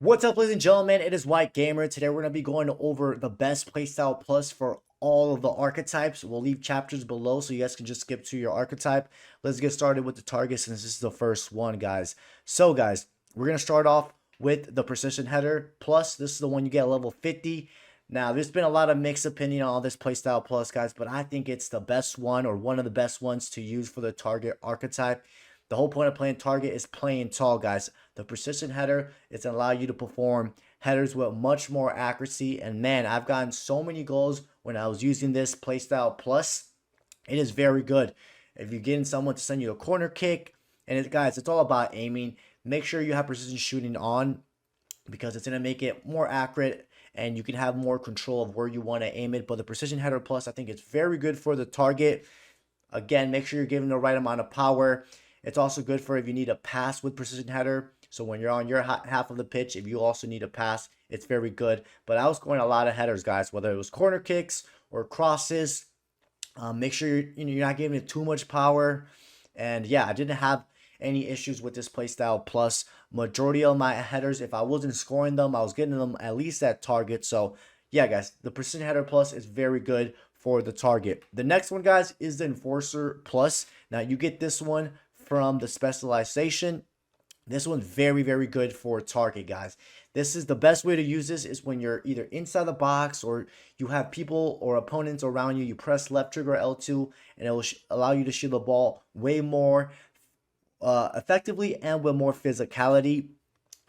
What's up, ladies and gentlemen? It is White Gamer. Today we're going to be going over the best playstyle plus for all of the archetypes. We'll leave chapters below so you guys can just skip to your archetype. Let's get started with the target since this is the first one, guys. So, guys, we're going to start off with the precision header plus. This is the one you get level 50. Now, there's been a lot of mixed opinion on this playstyle plus, guys, but I think it's the best one or one of the best ones to use for the target archetype. The whole point of playing target is playing tall, guys. The precision header is to allow you to perform headers with much more accuracy. And man, I've gotten so many goals when I was using this playstyle plus. It is very good. If you're getting someone to send you a corner kick, and guys, it's all about aiming. Make sure you have precision shooting on because it's going to make it more accurate and you can have more control of where you want to aim it. But the precision header plus, I think it's very good for the target. Again, make sure you're giving the right amount of power. It's also good for if you need a pass with precision header. So when you're on your half of the pitch, if you also need a pass, it's very good. But I was going a lot of headers, guys, whether it was corner kicks or crosses. Make sure you're not giving it too much power. And yeah, I didn't have any issues with this playstyle plus. Majority of my headers, if I wasn't scoring them, I was getting them at least at target. So yeah, guys, the precision header plus is very good for the target. The next one, guys, is the enforcer plus. Now you get this one from the specialization. This one's very, very good for target, guys. This is the best way to use this is when you're either inside the box or you have people or opponents around you. You press left trigger L2 and it will allow you to shoot the ball way more effectively and with more physicality.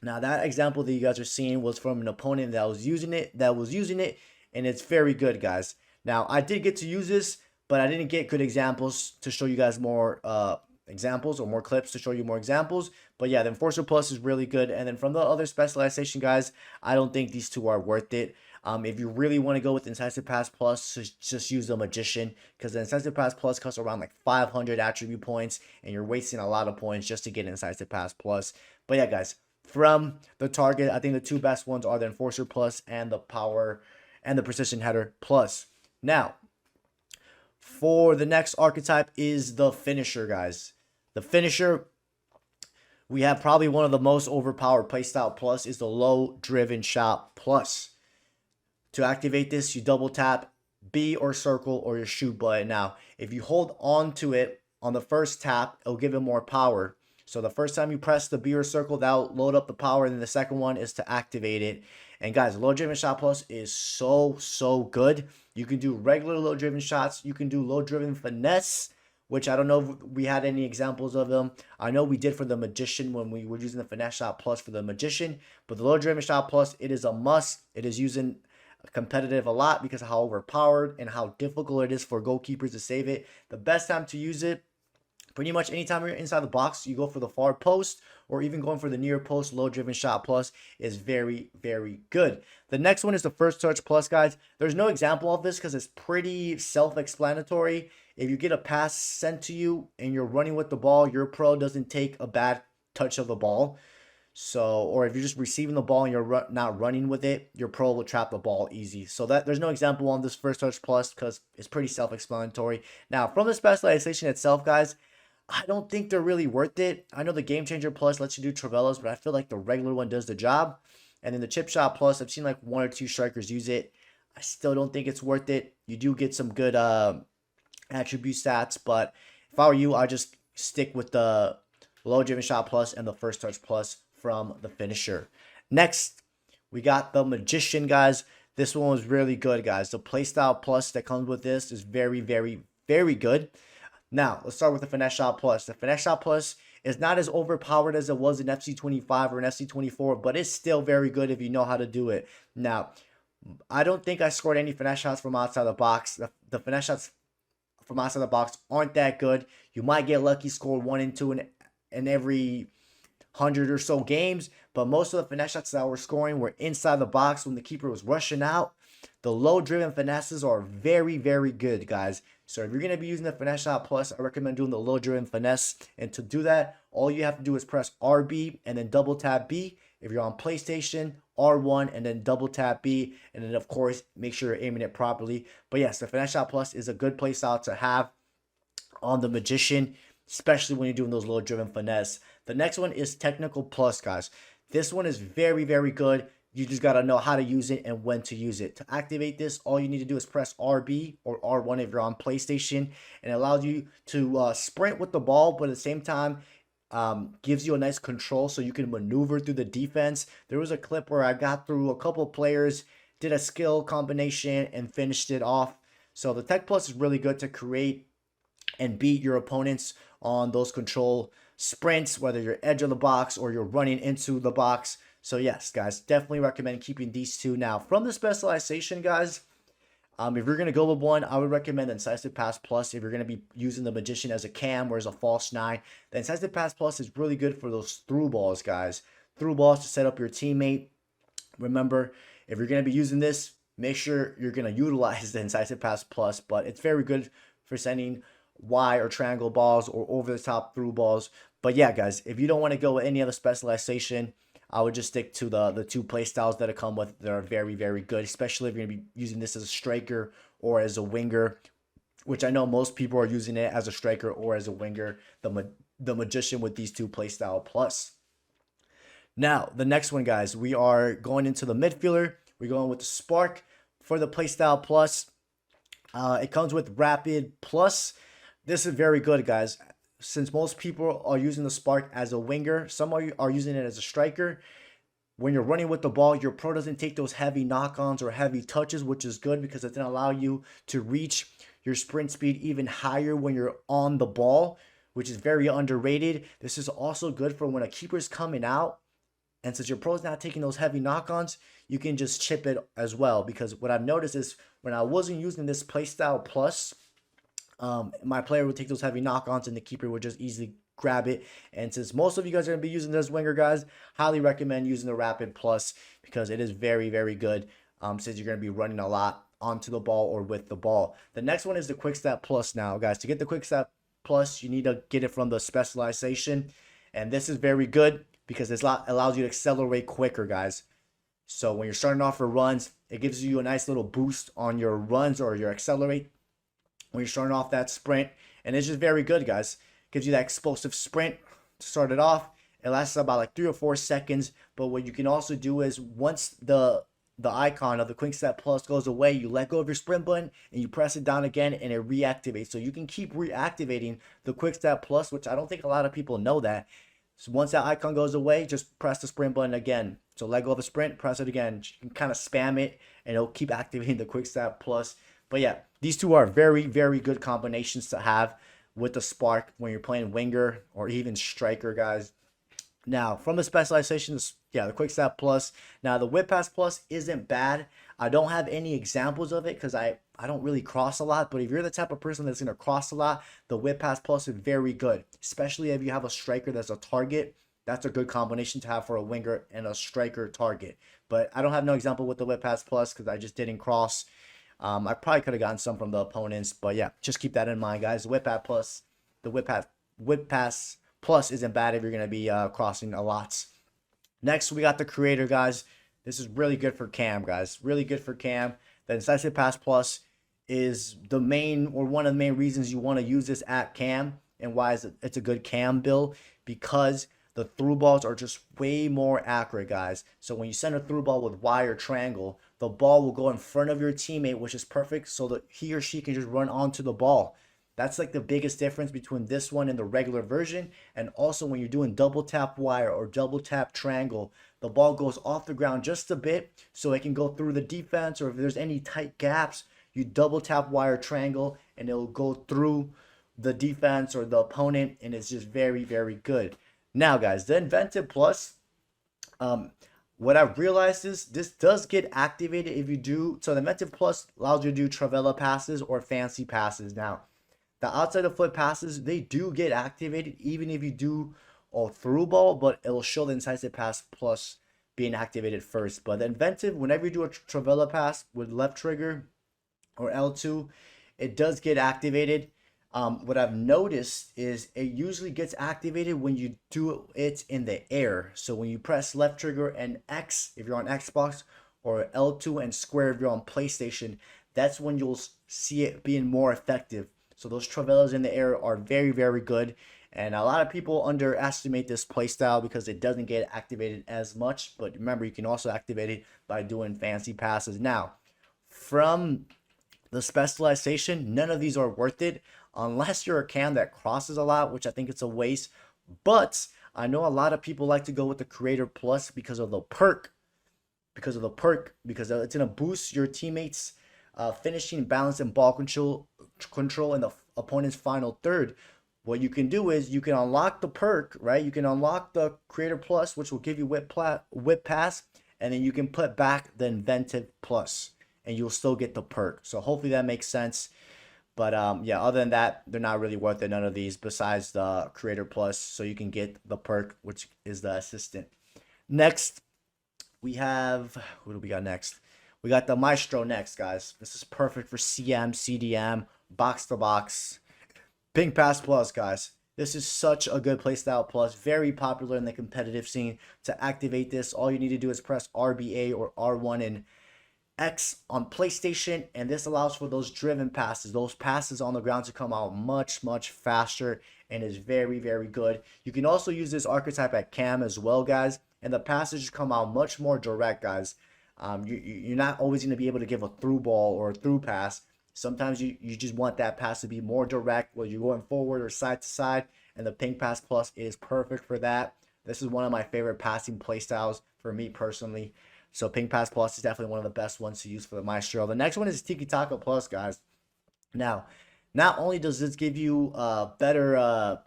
Now that example that you guys are seeing was from an opponent that was using it, and it's very good, guys. Now I did get to use this, but I didn't get good examples to show you guys more examples or more clips to show you more examples. But yeah, the Enforcer Plus is really good. And then from the other specialization, guys, I don't think these two are worth it. If you really want to go with Incisive Pass Plus, just use the Magician, because the Incisive Pass Plus costs around like 500 attribute points, and you're wasting a lot of points just to get Incisive Pass Plus. But yeah, guys, from the target, I think the two best ones are the Enforcer Plus and the Power and the Precision Header Plus. Now, for the next archetype is the Finisher, guys. The Finisher, we have probably one of the most overpowered playstyle plus is the Low Driven Shot Plus. To activate this, you double tap B or circle or your shoot button. Now, if you hold on to it on the first tap, it'll give it more power. So the first time you press the B or circle, that'll load up the power. And then the second one is to activate it. And guys, Low Driven Shot Plus is so good. You can do regular low driven shots. You can do low driven finesse, which I don't know if we had any examples of them. I know we did for the Magician when we were using the finesse shot plus for the Magician. But the low driven shot plus, it is a must. It is using competitive a lot because of how overpowered and how difficult it is for goalkeepers to save it. The best time to use it, pretty much anytime you're inside the box, you go for the far post or even going for the near post. Low driven shot plus is very, very good. The next one is the first touch plus, guys. There's no example of this because it's pretty self-explanatory. If you get a pass sent to you and you're running with the ball, your pro doesn't take a bad touch of the ball. So, or if you're just receiving the ball and you're not running with it, your pro will trap the ball easy. So that there's no example on this first touch plus because it's pretty self-explanatory. Now, from the specialization itself, guys, I don't think they're really worth it. I know the Game Changer Plus lets you do Travellas, but I feel like the regular one does the job. And then the Chip Shot Plus, I've seen like one or two strikers use it. I still don't think it's worth it. You do get some good attribute stats, but if I were you, I'd just stick with the Low Driven Shot Plus and the First Touch Plus from the Finisher. Next, we got the Magician, guys. This one was really good, guys. The Playstyle Plus that comes with this is very, very, very good. Now, let's start with the Finesse Shot Plus. The Finesse Shot Plus is not as overpowered as it was in FC25 or in FC24, but it's still very good if you know how to do it. Now, I don't think I scored any finesse shots from outside the box. The finesse shots from outside the box aren't that good. You might get lucky, score 1 and 2 in every 100 or so games, but most of the finesse shots that we're scoring were inside the box when the keeper was rushing out. The low-driven finesses are very, very good, guys. So if you're going to be using the Finesse Shot Plus, I recommend doing the low-driven finesse. And to do that, all you have to do is press RB and then double tap B. If you're on PlayStation, R1 and then double tap B. And then, of course, make sure you're aiming it properly. But yes, the Finesse Shot Plus is a good playstyle to have on the Magician, especially when you're doing those low-driven finesse. The next one is Technical Plus, guys. This one is very, very good. You just got to know how to use it and when to use it. To activate this, all you need to do is press RB or R1 if you're on PlayStation, and it allows you to sprint with the ball, but at the same time, gives you a nice control so you can maneuver through the defense. There was a clip where I got through a couple players, did a skill combination, and finished it off. So the Tech Plus is really good to create and beat your opponents on those control sprints, whether you're edge of the box or you're running into the box. So yes, guys, definitely recommend keeping these two. Now, from the specialization, guys, if you're going to go with one, I would recommend the Incisive Pass Plus. If you're going to be using the Magician as a cam or as a false 9, the Incisive Pass Plus is really good for those through balls, guys. Through balls to set up your teammate. Remember, if you're going to be using this, make sure you're going to utilize the Incisive Pass Plus, but it's very good for sending Y or triangle balls or over the top through balls. But yeah, guys, if you don't want to go with any other specialization, I would just stick to the two play styles that it come with. That are very, very good, especially if you're going to be using this as a striker or as a winger, which I know most people are using it as a striker or as a winger, the Magician with these two play style plus. Now, the next one, guys, we are going into the midfielder. We're going with the Spark for the playstyle plus. It comes with Rapid Plus. This is very good, guys. Since most people are using the Spark as a winger, some are using it as a striker. When you're running with the ball, your pro doesn't take those heavy knock-ons or heavy touches, which is good because it's going to allow you to reach your sprint speed even higher when you're on the ball, which is very underrated. This is also good for when a keeper's coming out. And since your pro's not taking those heavy knock-ons, you can just chip it as well. Because what I've noticed is when I wasn't using this playstyle plus, my player would take those heavy knock-ons and the keeper would just easily grab it. And since most of you guys are going to be using this winger, guys, highly recommend using the Rapid Plus because it is very, very good since you're going to be running a lot onto the ball or with the ball. The next one is the Quick Step Plus now, guys. To get the Quick Step Plus, you need to get it from the specialization. And this is very good because it allows you to accelerate quicker, guys. So when you're starting off for runs, it gives you a nice little boost on your runs or your accelerate when you're starting off that sprint. And it's just very good, guys. Gives you that explosive sprint to start it off. It lasts about like 3 or 4 seconds. But what you can also do is once the icon of the Quick Step Plus goes away, you let go of your sprint button and you press it down again and it reactivates. So you can keep reactivating the Quick Step Plus, which I don't think a lot of people know that. So once that icon goes away, just press the sprint button again. So let go of the sprint, press it again. You can kind of spam it and it'll keep activating the Quick Step Plus. But yeah, these two are very, very good combinations to have with the Spark when you're playing winger or even striker, guys. Now, from the specializations, yeah, the Quick Step Plus. Now, the Whip Pass Plus isn't bad. I don't have any examples of it because I don't really cross a lot. But if you're the type of person that's going to cross a lot, the Whip Pass Plus is very good. Especially if you have a striker that's a target. That's a good combination to have for a winger and a striker target. But I don't have no example with the Whip Pass Plus because I just didn't cross. I probably could have gotten some from the opponents. But yeah, just keep that in mind, guys. The Whip Pass Plus isn't bad if you're going to be crossing a lot. Next, we got the Creator, guys. This is really good for cam, guys. Really good for cam. The Incisive Pass Plus is the main or one of the main reasons you want to use this at cam. And why is it's a good cam build? Because the through balls are just way more accurate, guys. So when you send a through ball with Y or triangle, the ball will go in front of your teammate, which is perfect so that he or she can just run onto the ball. That's like the biggest difference between this one and the regular version. And also when you're doing double tap wire or double tap triangle, the ball goes off the ground just a bit so it can go through the defense, or if there's any tight gaps, you double tap wire triangle and it'll go through the defense or the opponent, and it's just very, very good. Now, guys, the Inventive Plus, what I've realized is this does get activated if you do. So the Inventive Plus allows you to do Travella passes or fancy passes. Now, the outside of foot passes, they do get activated even if you do a through ball, but it'll show the Incisive Pass Plus being activated first. But the Inventive, whenever you do a Travella pass with left trigger or L2, it does get activated. What I've noticed is it usually gets activated when you do it in the air. So when you press left trigger and X if you're on Xbox, or L2 and square if you're on PlayStation, that's when you'll see it being more effective. So those Travellas in the air are very, very good. And a lot of people underestimate this playstyle because it doesn't get activated as much. But remember, you can also activate it by doing fancy passes. Now, from the specialization, none of these are worth it unless you're a cam that crosses a lot, which I think it's a waste. But I know a lot of people like to go with the Creator Plus because of the perk. Because it's gonna boost your teammates' finishing, balance, and ball control in the opponent's final third. What you can do is you can unlock the perk, right? You can unlock the Creator Plus, which will give you whip pass, and then you can put back the Inventive Plus, and you'll still get the perk. So hopefully that makes sense. But yeah, other than that, they're not really worth it. None of these besides the Creator Plus, so you can get the perk, which is the assistant. Next, we have, who do we got next? We got the Maestro next, guys. This is perfect for CM, CDM, box to box. Pink Pass Plus, guys. This is such a good playstyle plus, very popular in the competitive scene. To activate this, all you need to do is press RBA or R1 and X on PlayStation, and this allows for those driven passes, those passes on the ground to come out much faster, and is very good. You can also use this archetype at cam as well, guys, and the passes come out much more direct, guys. You're not always going to be able to give a through ball or a through pass. Sometimes you just want that pass to be more direct, whether you're going forward or side to side, and the Pink Pass Plus is perfect for that. This is one of my favorite passing playstyles for me personally. So Pink Pass Plus is definitely one of the best ones to use for the Maestro. The next one is Tiki Taka Plus, guys. Now, not only does this give you better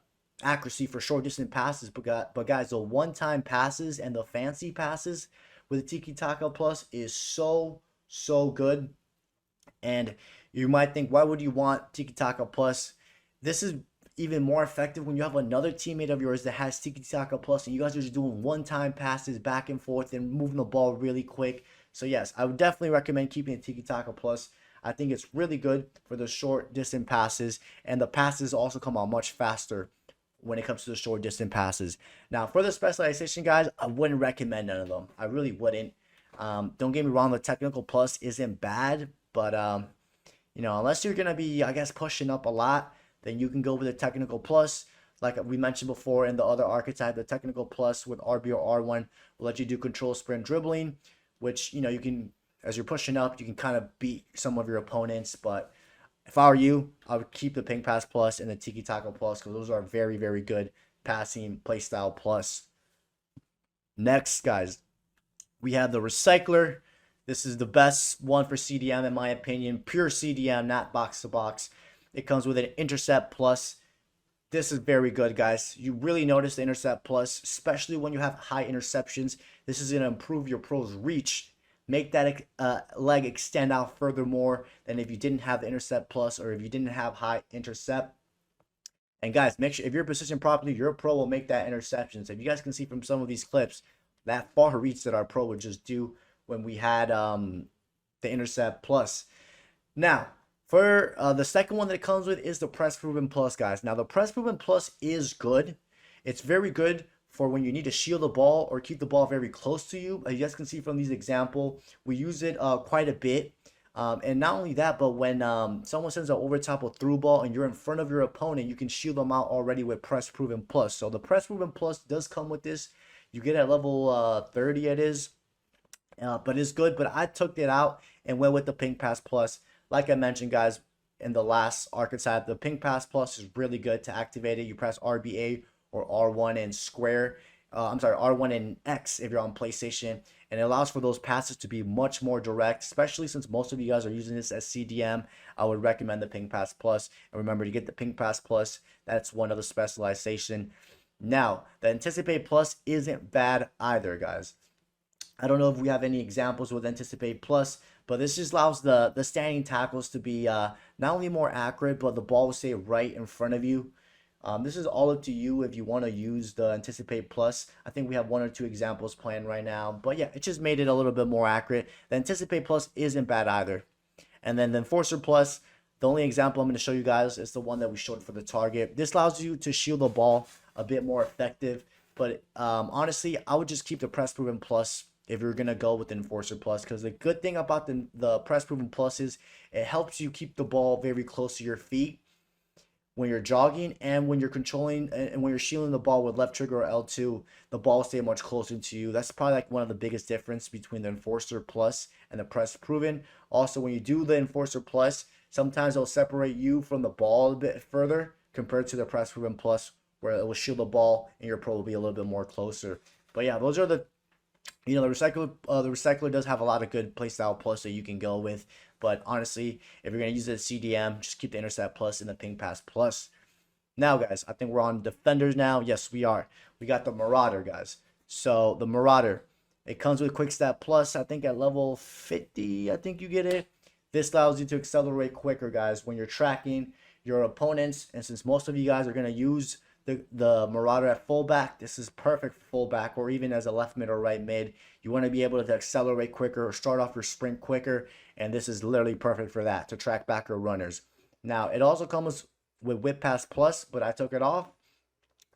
accuracy for short distance passes, but guys, the one-time passes and the fancy passes with the Tiki Taka Plus is so good. And you might think, why would you want Tiki Taka Plus? This is even more effective when you have another teammate of yours that has Tiki Taka Plus and you guys are just doing one-time passes back and forth and moving the ball really quick. So yes, I would definitely recommend keeping the Tiki Taka Plus. I think it's really good for the short distance passes, and the passes also come out much faster when it comes to the short distance passes. Now for the specialization, guys, I wouldn't recommend none of them. I really wouldn't. Don't get me wrong, the technical plus isn't bad, but you know, unless you're gonna be, I guess, pushing up a lot, then you can go with the technical plus. Like we mentioned before in the other archetype, the technical plus with RB or R1 will let you do control, sprint, dribbling, which, you know, you can, as you're pushing up, you can kind of beat some of your opponents. But if I were you, I would keep the Pink Pass Plus and the Tiki Taka Plus because those are very good passing playstyle plus. Next, guys, we have the Recycler. This is the best one for CDM in my opinion. Pure CDM, not box to box. It comes with an Intercept Plus. This is very good, guys. You really notice the Intercept Plus, especially when you have high interceptions. This is going to improve your pro's reach, make that leg extend out furthermore than if you didn't have the Intercept Plus or if you didn't have high intercept. And guys, make sure if you're positioned properly, your pro will make that interception. So if you guys can see from some of these clips, that far reach that our pro would just do when we had the Intercept Plus. Now, for the second one that it comes with is the Press Proven Plus, guys. Now, the Press Proven Plus is good. It's very good for when you need to shield the ball or keep the ball very close to you. As you guys can see from these examples, we use it quite a bit. And not only that, but when someone sends an over top or through ball and you're in front of your opponent, you can shield them out already with Press Proven Plus. So the Press Proven Plus does come with this. You get at level 30 it is. But it's good. But I took it out and went with the Pink Pass Plus. Like I mentioned, guys, in the last archetype, the Pink Pass Plus is really good to activate it. You press RBA or R1 and square. R1 and X if you're on PlayStation. And it allows for those passes to be much more direct, especially since most of you guys are using this as CDM. I would recommend the Pink Pass Plus. And remember to get the Pink Pass Plus. That's one of the specialization. Now, the Anticipate Plus isn't bad either, guys. I don't know if we have any examples with Anticipate Plus, but this just allows the standing tackles to be not only more accurate, but the ball will stay right in front of you. This is all up to you if you want to use the Anticipate Plus. I think we have one or two examples planned right now. But yeah, it just made it a little bit more accurate. The Anticipate Plus isn't bad either. And then the Enforcer Plus, the only example I'm going to show you guys is the one that we showed for the target. This allows you to shield the ball a bit more effective. But honestly, I would just keep the Press Proven Plus if you're going to go with the Enforcer Plus, because the good thing about the Press Proven Plus is it helps you keep the ball very close to your feet, when you're jogging and when you're controlling and when you're shielding the ball with left trigger or L2, the ball stay much closer to you. That's probably like one of the biggest difference between the Enforcer Plus and the Press Proven. Also, when you do the Enforcer Plus, sometimes it'll separate you from the ball a bit further compared to the Press Proven Plus, where it will shield the ball and your pro will be a little bit more closer. But yeah, those are the the recycler does have a lot of good playstyle plus that you can go with. But honestly, if you're gonna use it as CDM, just keep the intercept plus and the ping pass plus. Now, guys, I think we're on defenders now. Yes, we are. We got the Marauder, guys. So the Marauder, it comes with quick stat plus. I think at level 50, I think you get it. This allows you to accelerate quicker, guys, when you're tracking your opponents. And since most of you guys are gonna use the Marauder at fullback, this is perfect for fullback or even as a left mid or right mid. You want to be able to accelerate quicker or start off your sprint quicker, and this is literally perfect for that, to track back your runners. Now, it also comes with Whip Pass Plus, but I took it off.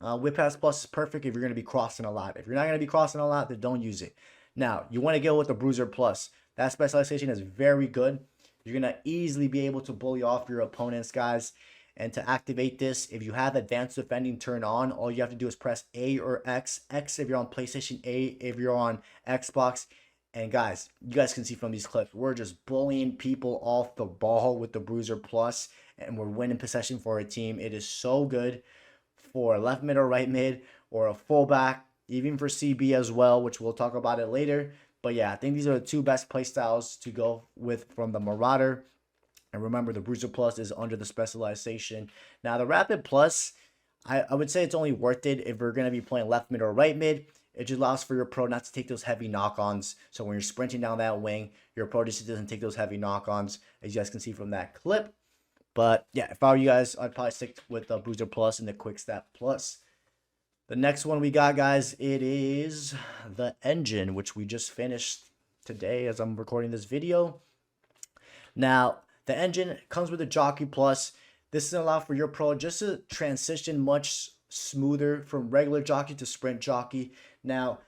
Whip Pass Plus is perfect if you're going to be crossing a lot. If you're not going to be crossing a lot, then don't use it. Now, you want to go with the Bruiser Plus. That specialization is very good. You're going to easily be able to bully off your opponents, guys. And to activate this, if you have advanced defending turned on, all you have to do is press A or X. X if you're on PlayStation, A if you're on Xbox. And guys, you guys can see from these clips, we're just bullying people off the ball with the Bruiser Plus, and we're winning possession for our team. It is so good for a left mid or right mid or a fullback, even for CB as well, which we'll talk about it later. But yeah, I think these are the two best playstyles to go with from the Marauder. And remember, the Bruiser Plus is under the specialization. Now, the Rapid Plus, I would say it's only worth it if we're going to be playing left mid or right mid. It just allows for your pro not to take those heavy knock-ons. So when you're sprinting down that wing, your pro just doesn't take those heavy knock-ons, as you guys can see from that clip. But yeah, if I were you guys, I'd probably stick with the Bruiser Plus and the Quick Stat Plus. The next one we got, guys, it is the Engine, which we just finished today as I'm recording this video. Now, the Engine comes with a Jockey Plus. This is allow for your pro just to transition much smoother from regular jockey to sprint jockey. Now,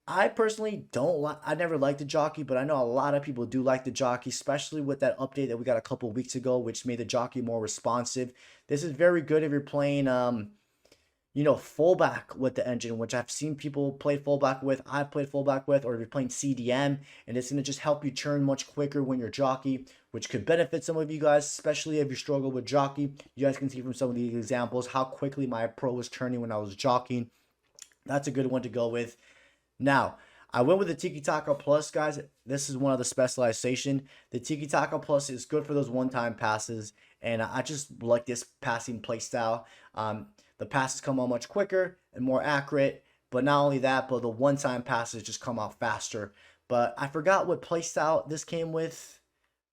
I personally I never liked the jockey, but I know a lot of people do like the jockey, especially with that update that we got a couple weeks ago, which made the jockey more responsive. This is very good if you're playing, fullback with the Engine, which I've seen people play fullback with. I played fullback with, or if you're playing CDM, and it's gonna just help you turn much quicker when you're jockey, which could benefit some of you guys, especially if you struggle with jockey. You guys can see from some of these examples how quickly my pro was turning when I was jockeying. That's a good one to go with. Now, I went with the Tiki Taka Plus, guys. This is one of the specialization. The Tiki Taka Plus is good for those one-time passes, and I just like this passing play style. The passes come out much quicker and more accurate, but not only that, but the one-time passes just come out faster. But I forgot what play style this came with.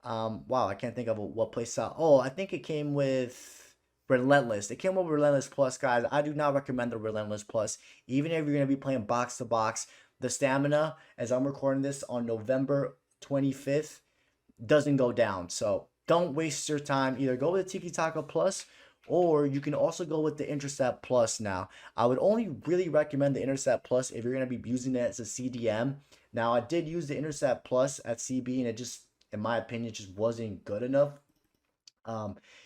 Wow, I can't think of what play style. Oh, I think it came with Relentless. It came with Relentless Plus, guys. I do not recommend the Relentless Plus. Even if you're going to be playing box to box, the stamina, as I'm recording this on November 25th, doesn't go down. So don't waste your time. Either go with the Tiki Taka Plus, or you can also go with the Intercept Plus now. I would only really recommend the Intercept Plus if you're going to be using it as a CDM. Now, I did use the Intercept Plus at CB, and it just, in my opinion, just wasn't good enough.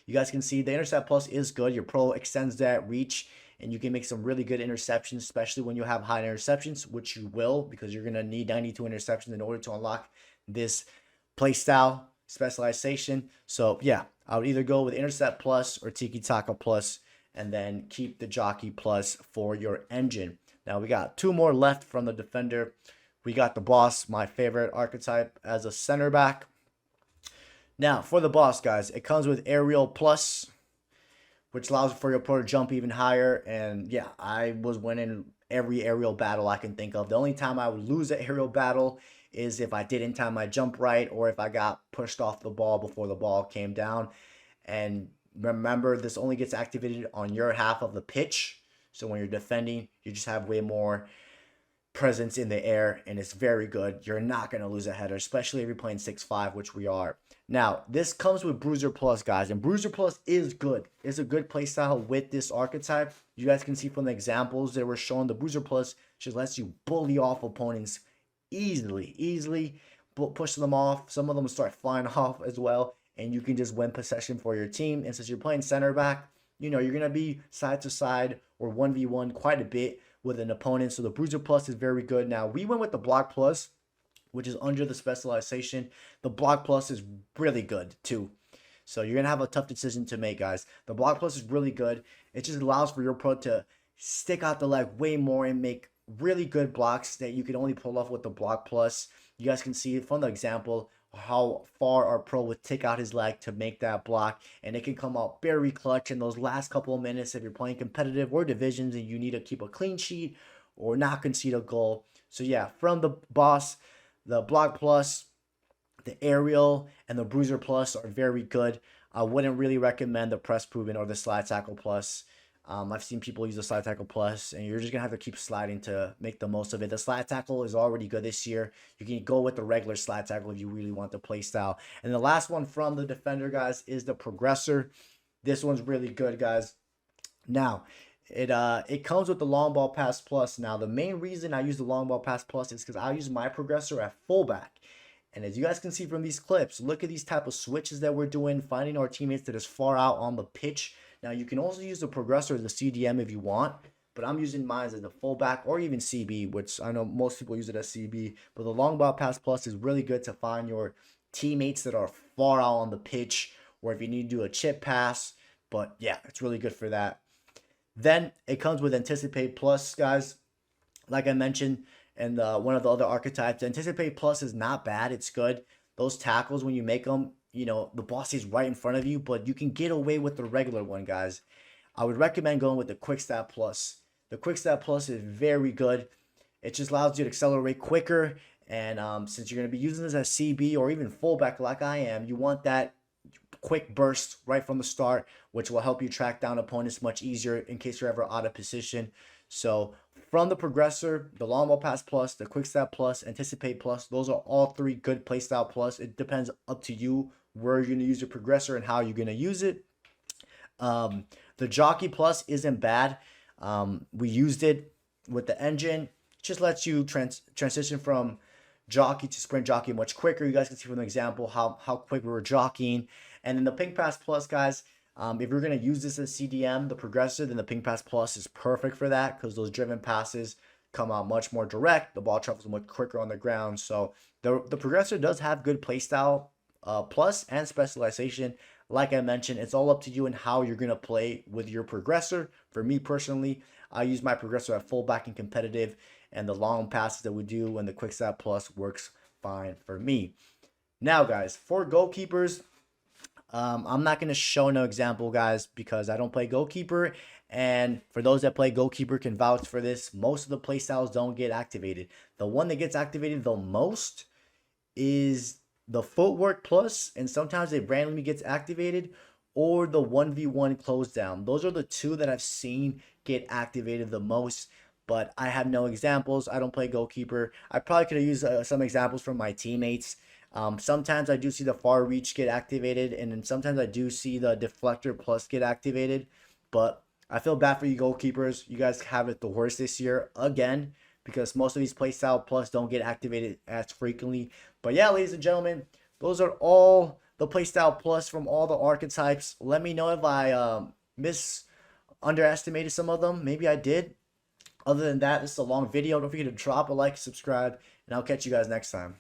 You guys can see the Intercept Plus is good. Your pro extends that reach, and you can make some really good interceptions, especially when you have high interceptions, which you will, because you're going to need 92 interceptions in order to unlock this playstyle specialization. So yeah, I would either go with Intercept Plus or Tiki Taka Plus, and then keep the Jockey Plus for your Engine. Now we got two more left from the defender. We got the Boss, my favorite archetype, as a center back. Now for the Boss, guys, it comes with Aerial Plus, which allows for your pro to jump even higher. And yeah, I was winning every aerial battle I can think of. The only time I would lose an aerial battle is if I didn't time my jump right, or if I got pushed off the ball before the ball came down. And remember, this only gets activated on your half of the pitch. So when you're defending, you just have way more presence in the air, and it's very good. You're not going to lose a header, especially if you're playing 6-5, which we are. Now, this comes with Bruiser Plus, guys, and Bruiser Plus is good. It's a good playstyle with this archetype. You guys can see from the examples that were shown, the Bruiser Plus just lets you bully off opponents easily push them off. Some of them start flying off as well, and you can just win possession for your team. And since you're playing center back, you know, you're going to be side to side or 1v1 quite a bit with an opponent. So the Bruiser Plus is very good. Now, we went with the Block Plus, which is under the specialization. The Block Plus is really good too. So you're going to have a tough decision to make, guys. The Block Plus is really good. It just allows for your pro to stick out the leg way more and make really good blocks that you can only pull off with the Block Plus. You guys can see from the example how far our pro would take out his leg to make that block, and it can come out very clutch in those last couple of minutes if you're playing competitive or divisions and you need to keep a clean sheet or not concede a goal. So yeah, from the boss, the Block Plus, the Aerial, and the Bruiser Plus are very good. I wouldn't really recommend the Press Proven or the Slide Tackle Plus. I've seen people use the Slide Tackle Plus, and you're just going to have to keep sliding to make the most of it. The Slide Tackle is already good this year. You can go with the regular Slide Tackle if you really want the play style. And the last one from the Defender, guys, is the Progressor. This one's really good, guys. Now, it comes with the Long Ball Pass Plus. Now, the main reason I use the Long Ball Pass Plus is because I use my Progressor at fullback. And as you guys can see from these clips, look at these type of switches that we're doing, finding our teammates that is far out on the pitch. Now, you can also use the Progressor as the CDM if you want, but I'm using mine as the fullback or even CB, which I know most people use it as CB. But the Long Ball Pass Plus is really good to find your teammates that are far out on the pitch, or if you need to do a chip pass. But yeah, it's really good for that. Then it comes with Anticipate Plus, guys. Like I mentioned, and one of the other archetypes, Anticipate Plus is not bad. It's good. Those tackles, when you make them, you know, the boss is right in front of you, but you can get away with the regular one, guys. I would recommend going with the Quick Stat Plus. The Quick Stat Plus is very good. It just allows you to accelerate quicker. And since you're going to be using this as CB or even fullback like I am, you want that quick burst right from the start, which will help you track down opponents much easier in case you're ever out of position. So from the Progressor, the Long Ball Pass Plus, the Quick Stat Plus, Anticipate Plus, those are all three good playstyle plus. It depends up to you where you're going to use your Progressor and how you're going to use it. The Jockey Plus isn't bad. We used it with the engine. It just lets you transition from jockey to sprint jockey much quicker. You guys can see from the example how quick we were jockeying. And then the Pink Pass Plus, guys, if you're going to use this as CDM, the Progressor, then the Pink Pass Plus is perfect for that because those driven passes come out much more direct. The ball travels much quicker on the ground. So the Progressor does have good playstyle plus and specialization. Like I mentioned, it's all up to you and how you're going to play with your Progressor. For me personally, I use my Progressor at fullback and competitive, and the long passes that we do and the Quick Stat Plus works fine for me. Now, guys, for goalkeepers, I'm not going to show no example, guys, because I don't play goalkeeper. And for those that play goalkeeper can vouch for this, most of the playstyles don't get activated. The one that gets activated the most is the Footwork Plus, and sometimes it randomly gets activated, or the 1v1 close down. Those are the two that I've seen get activated the most, but I have no examples. I don't play goalkeeper. I probably could have used some examples from my teammates. Sometimes I do see the Far Reach get activated, and then sometimes I do see the Deflector Plus get activated, but I feel bad for you goalkeepers. You guys have it the worst this year again, because most of these playstyle plus don't get activated as frequently. But yeah, ladies and gentlemen, those are all the playstyle plus from all the archetypes. Let me know if I underestimated some of them. Maybe I did. Other than that, this is a long video. Don't forget to drop a like, subscribe, and I'll catch you guys next time.